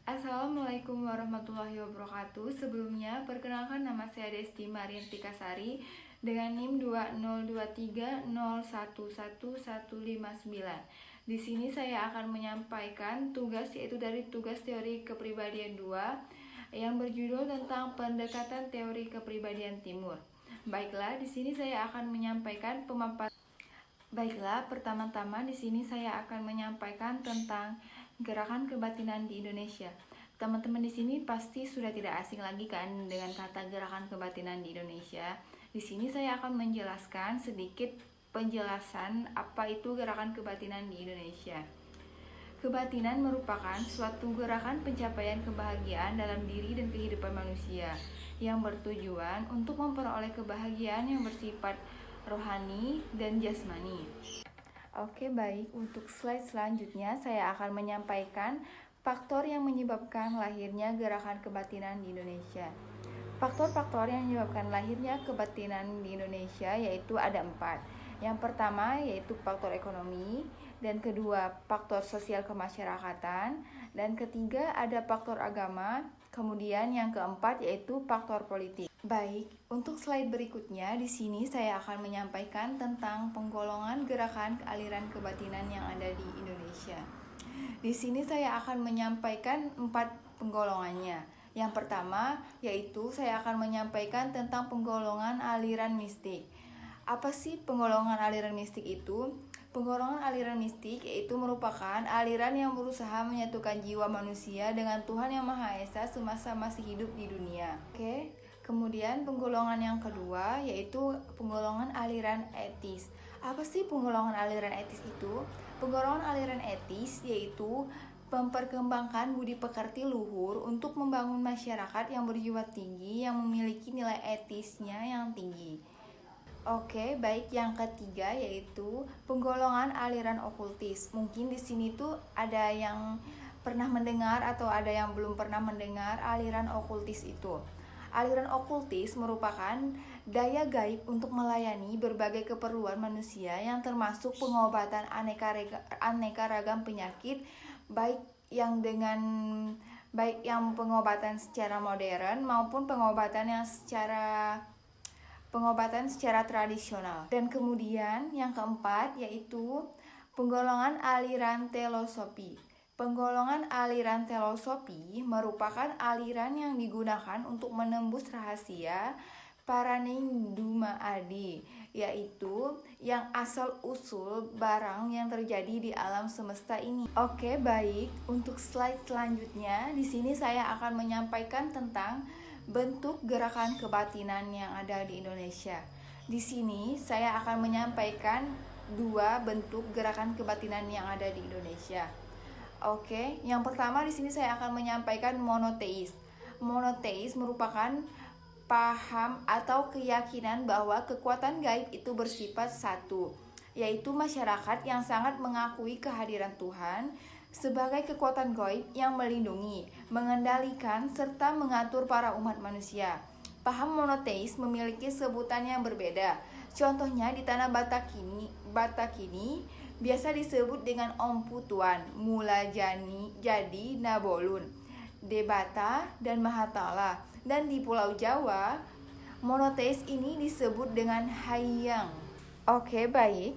Assalamualaikum warahmatullahi wabarakatuh. Sebelumnya, perkenalkan nama saya Desti Marianti Kasari dengan NIM 20230111159. Di sini saya akan menyampaikan tugas yaitu dari tugas teori kepribadian 2 yang berjudul tentang pendekatan teori kepribadian timur. Baiklah, di sini saya akan menyampaikan pemaparan. Baiklah, pertama-tama di sini saya akan menyampaikan tentang gerakan kebatinan di Indonesia. Teman-teman di sini pasti sudah tidak asing lagi kan dengan kata gerakan kebatinan di Indonesia. Di sini saya akan menjelaskan sedikit penjelasan apa itu gerakan kebatinan di Indonesia. Kebatinan merupakan suatu gerakan pencapaian kebahagiaan dalam diri dan kehidupan manusia yang bertujuan untuk memperoleh kebahagiaan yang bersifat rohani dan jasmani. Oke, baik. Untuk slide selanjutnya saya akan menyampaikan faktor yang menyebabkan lahirnya gerakan kebatinan di Indonesia. Faktor-faktor yang menyebabkan lahirnya kebatinan di Indonesia yaitu ada 4. Yang pertama yaitu faktor ekonomi, dan kedua faktor sosial kemasyarakatan, dan ketiga ada faktor agama, kemudian yang keempat yaitu faktor politik. Baik, untuk slide berikutnya di sini saya akan menyampaikan tentang penggolongan gerakan aliran kebatinan yang ada di Indonesia. Di sini saya akan menyampaikan 4 penggolongannya. Yang pertama yaitu saya akan menyampaikan tentang penggolongan aliran mistik. Apa sih penggolongan aliran mistik itu? Penggolongan aliran mistik yaitu merupakan aliran yang berusaha menyatukan jiwa manusia dengan Tuhan Yang Maha Esa semasa masih hidup di dunia. Oke. Kemudian penggolongan yang kedua yaitu penggolongan aliran etis. Apa sih penggolongan aliran etis itu? Penggolongan aliran etis yaitu memperkembangkan budi pekerti luhur untuk membangun masyarakat yang berjiwa tinggi yang memiliki nilai etisnya yang tinggi. Oke, baik, yang ketiga yaitu penggolongan aliran okultis. Mungkin di sini tuh ada yang pernah mendengar atau ada yang belum pernah mendengar aliran okultis itu. Aliran okultis merupakan daya gaib untuk melayani berbagai keperluan manusia yang termasuk pengobatan aneka ragam penyakit, baik yang pengobatan secara modern maupun pengobatan secara tradisional. Dan kemudian yang keempat yaitu penggolongan aliran telosofi. Penggolongan aliran telosofi merupakan aliran yang digunakan untuk menembus rahasia Paraninduma Adi, yaitu yang asal-usul barang yang terjadi di alam semesta ini. Oke, baik. Untuk slide selanjutnya, di sini saya akan menyampaikan tentang bentuk gerakan kebatinan yang ada di Indonesia. Di sini saya akan menyampaikan 2 bentuk gerakan kebatinan yang ada di Indonesia. Oke, yang pertama di sini saya akan menyampaikan monoteis. Monoteis merupakan paham atau keyakinan bahwa kekuatan gaib itu bersifat satu, yaitu masyarakat yang sangat mengakui kehadiran Tuhan sebagai kekuatan gaib yang melindungi, mengendalikan, serta mengatur para umat manusia. Paham monoteis memiliki sebutan yang berbeda. Contohnya di tanah Batak ini biasa disebut dengan Om Putuan, Mula Jadi Nabolun, Debata, dan Mahatala. Dan di Pulau Jawa, monoteis ini disebut dengan Hayang. Oke, baik.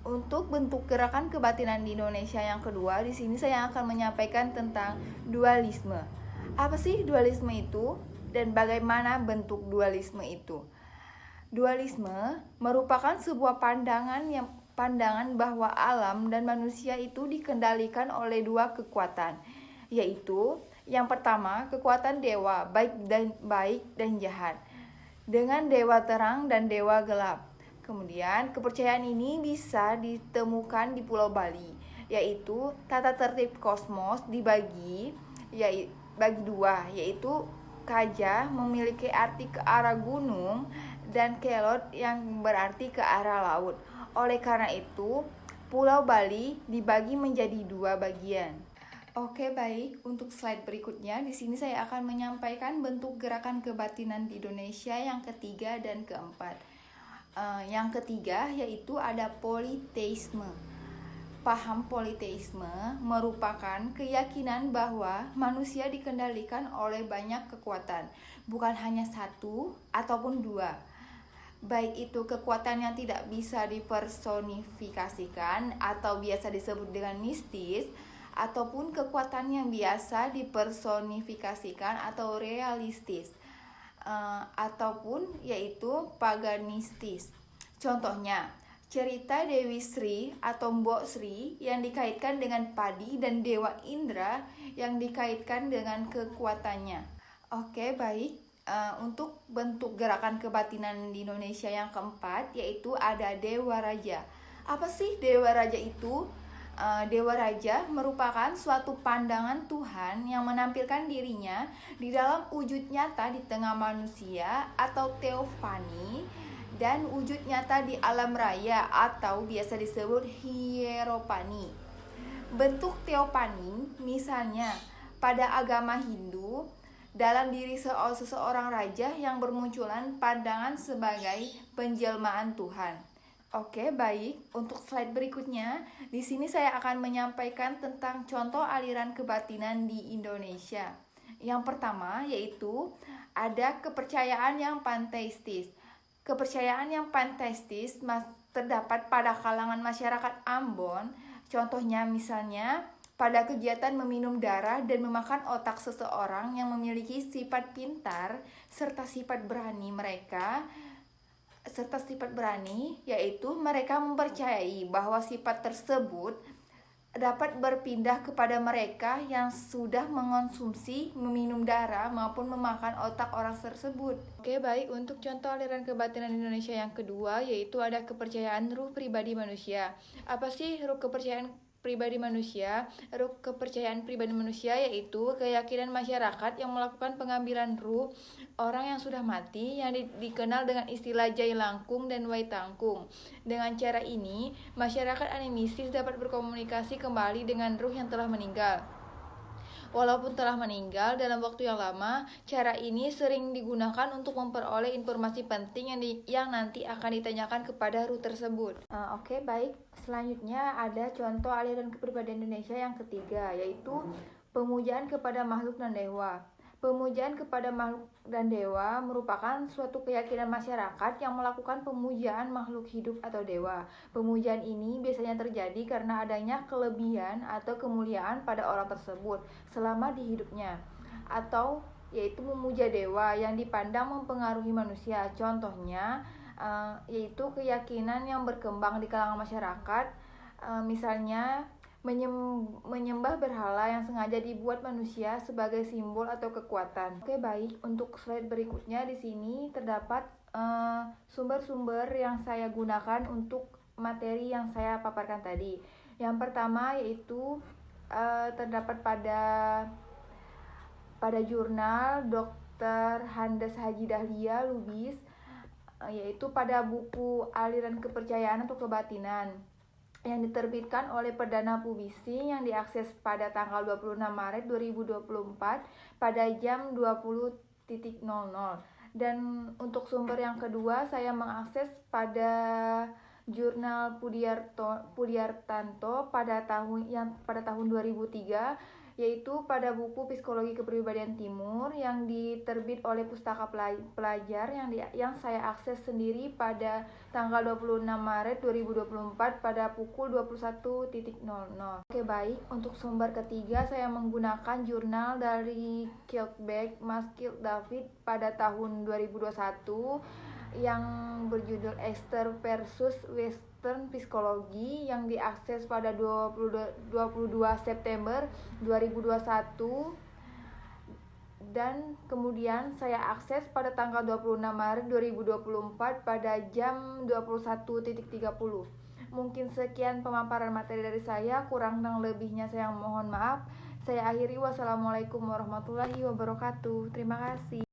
Untuk bentuk gerakan kebatinan di Indonesia yang kedua, di sini saya akan menyampaikan tentang dualisme. Apa sih dualisme itu dan bagaimana bentuk dualisme itu? Dualisme merupakan sebuah pandangan bahwa alam dan manusia itu dikendalikan oleh 2 kekuatan, yaitu yang pertama kekuatan dewa, baik dan jahat, dengan dewa terang dan dewa gelap. Kemudian kepercayaan ini bisa ditemukan di Pulau Bali, yaitu tata tertib kosmos dibagi 2, yaitu Kaja memiliki arti ke arah gunung dan Kelot yang berarti ke arah laut. Oleh karena itu, Pulau Bali dibagi menjadi 2 bagian. Oke, baik. Untuk slide berikutnya, di sini saya akan menyampaikan bentuk gerakan kebatinan di Indonesia yang ketiga dan keempat. Yang ketiga yaitu ada politeisme. Paham politeisme merupakan keyakinan bahwa manusia dikendalikan oleh banyak kekuatan, bukan hanya satu ataupun dua. Baik itu kekuatan yang tidak bisa dipersonifikasikan atau biasa disebut dengan mistis, ataupun kekuatan yang biasa dipersonifikasikan atau realistis, ataupun yaitu paganistis. Contohnya, cerita Dewi Sri atau Mbok Sri yang dikaitkan dengan padi dan Dewa Indra yang dikaitkan dengan kekuatannya. Oke, baik. Untuk bentuk gerakan kebatinan di Indonesia yang keempat yaitu ada Dewa Raja. Apa sih Dewa Raja itu? Dewa Raja merupakan suatu pandangan Tuhan yang menampilkan dirinya di dalam wujud nyata di tengah manusia atau teofani, dan wujud nyata di alam raya atau biasa disebut hieropani. Bentuk teopani misalnya pada agama Hindu, dalam diri seseorang raja yang bermunculan pandangan sebagai penjelmaan Tuhan. Oke, baik. Untuk slide berikutnya, di sini saya akan menyampaikan tentang contoh aliran kebatinan di Indonesia. Yang pertama yaitu ada kepercayaan yang panteistis. Kepercayaan yang panteistis terdapat pada kalangan masyarakat Ambon. Contohnya misalnya pada kegiatan meminum darah dan memakan otak seseorang yang memiliki sifat pintar serta sifat berani yaitu mereka mempercayai bahwa sifat tersebut dapat berpindah kepada mereka yang sudah mengonsumsi, meminum darah maupun memakan otak orang tersebut. Oke, baik. Untuk contoh aliran kebatinan Indonesia yang kedua yaitu ada kepercayaan ruh pribadi manusia. Apa sih ruh kepercayaan pribadi manusia? Ruh kepercayaan pribadi manusia yaitu keyakinan masyarakat yang melakukan pengambilan ruh orang yang sudah mati yang dikenal dengan istilah Jai Langkung dan Wai Tangkung. Dengan cara ini, masyarakat animistis dapat berkomunikasi kembali dengan ruh yang telah meninggal. Walaupun telah meninggal dalam waktu yang lama, cara ini sering digunakan untuk memperoleh informasi penting yang nanti akan ditanyakan kepada ruh tersebut. Oke, baik. Selanjutnya ada contoh aliran kepribadian Indonesia yang ketiga, yaitu pemujaan kepada makhluk dan dewa. Pemujaan kepada makhluk dan dewa merupakan suatu keyakinan masyarakat yang melakukan pemujaan makhluk hidup atau dewa. Pemujaan ini biasanya terjadi karena adanya kelebihan atau kemuliaan pada orang tersebut selama di hidupnya, atau yaitu memuja dewa yang dipandang mempengaruhi manusia. Contohnya yaitu keyakinan yang berkembang di kalangan masyarakat, misalnya menyembah berhala yang sengaja dibuat manusia sebagai simbol atau kekuatan. Oke, baik. Untuk slide berikutnya di sini terdapat sumber-sumber yang saya gunakan untuk materi yang saya paparkan tadi. Yang pertama yaitu terdapat pada jurnal Dr. Handes Haji Dahlia Lubis, yaitu pada buku Aliran Kepercayaan atau Kebatinan yang diterbitkan oleh Perdana Publishing yang diakses pada tanggal 26 Maret 2024 pada jam 20.00. Dan untuk sumber yang kedua saya mengakses pada jurnal Pudiartanto pada tahun 2003, yaitu pada buku Psikologi Kepribadian Timur yang diterbit oleh Pustaka Pelajar yang saya akses sendiri pada tanggal 26 Maret 2024 pada pukul 21.00. Oke, baik. Untuk sumber ketiga saya menggunakan jurnal dari Kiltbeck Mas Kilt David pada tahun 2021 yang berjudul Esther versus Western Psikologi yang diakses pada 22 September 2021, dan kemudian saya akses pada tanggal 26 Maret 2024 pada jam 21.30. Mungkin sekian pemaparan materi dari saya, kurang dan lebihnya saya mohon maaf. Saya akhiri, wassalamualaikum warahmatullahi wabarakatuh. Terima kasih.